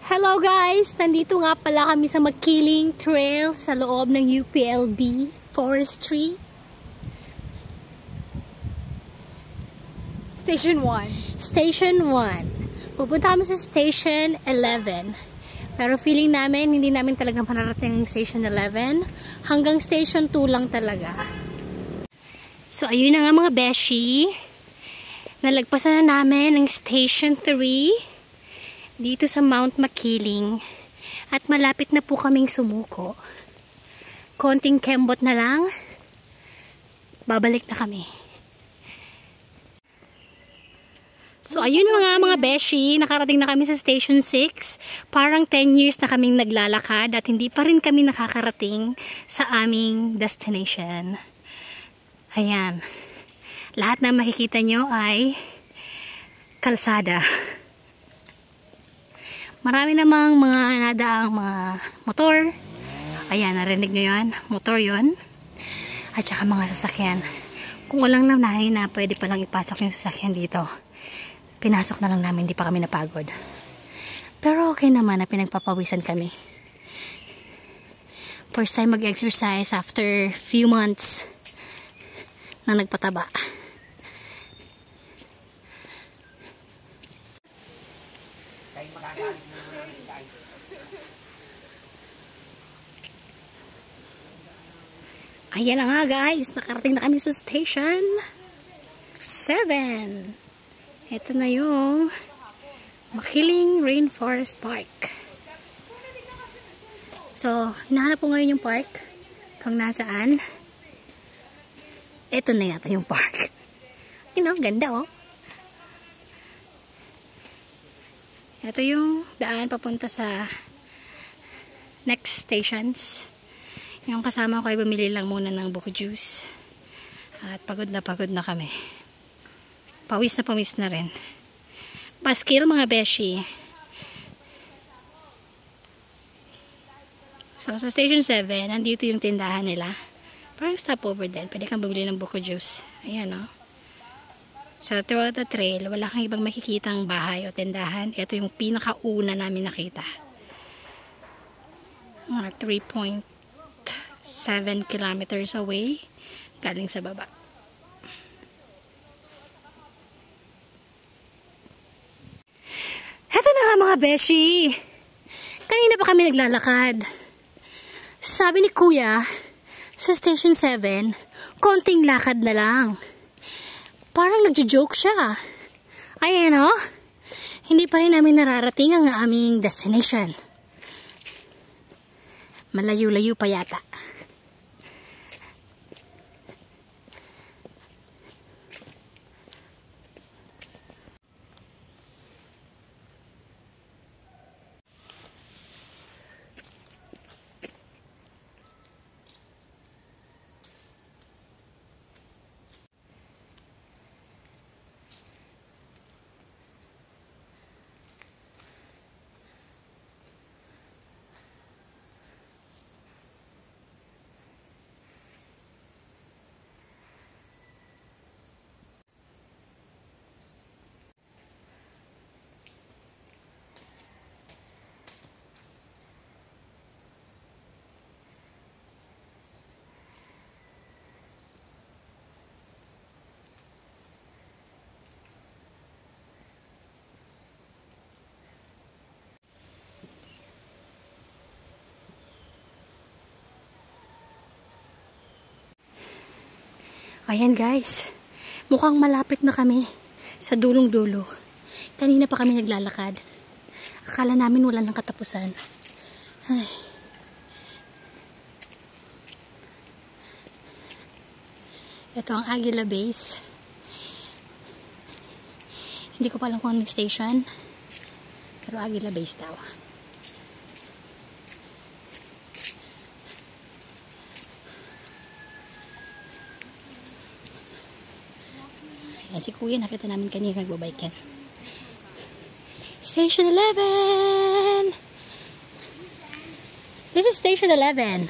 Hello guys! Nandito nga pala kami sa Makiling Trail sa loob ng UPLB Forestry. Station 1. Station 1. Pupunta kami sa Station 11. Pero feeling namin, hindi namin talaga mararating ng Station 11. Hanggang Station 2 lang talaga. So ayun na nga mga beshi. Nalagpasan na namin ng Station 3. Dito sa Mount Makiling. At malapit na po kaming sumuko. Konting kembot na lang. Babalik na kami. So ayun mga beshi, nakarating na kami sa Station 6. Parang 10 years na kaming naglalakad at hindi pa rin kami nakakarating sa aming destination. Ayan. Lahat na makikita nyo ay kalsada. Marami namang mga nadaang mga motor. Ayan, narinig nyo yan. Motor yon. At saka mga sasakyan. Kung walang nanahin na pwede palang ipasok yung sasakyan dito. Pinasok na lang namin, hindi pa kami napagod. Pero okay naman na pinagpapawisan kami. First time mag-exercise after few months na nagpataba. Ayan na nga guys, nakarating na kami sa Station 7. Ito na yung Makiling Rainforest Park. So, hinahanap po ngayon yung park. Kung nasaan. Ito na yata yung park. You know, ganda oh. Ito yung daan papunta sa next stations. Yung kasama ko ay bumili lang muna ng buko juice. At pagod na kami. Pawis na rin. Paskil mga beshi. So sa Station 7, nandito yung tindahan nila. Parang stopover din. Pwede kang bumili ng buko juice. Ayan o. So throughout the trail, wala kang ibang makikitang bahay o tindahan. Ito yung pinakauna namin nakita. Mga 3.7 kilometers away. Galing sa baba. Eto na nga mga beshi. Kanina pa kami naglalakad. Sabi ni Kuya, sa Station 7, konting lakad na lang. Parang nagjo-joke siya. Ayan o. Hindi pa rin namin nararating ang aming destination. Malayo-layo pa yata. Ayan guys, mukhang malapit na kami sa dulong-dulo. Kanina pa kami naglalakad. Akala namin wala nang katapusan. Ay. Ito ang Aguila Base. Hindi ko pa alam kung anong station. Pero Aguila Base daw. Yan si Kuya, nakita namin kanina nagbabike yan. Station 11! This is Station 11.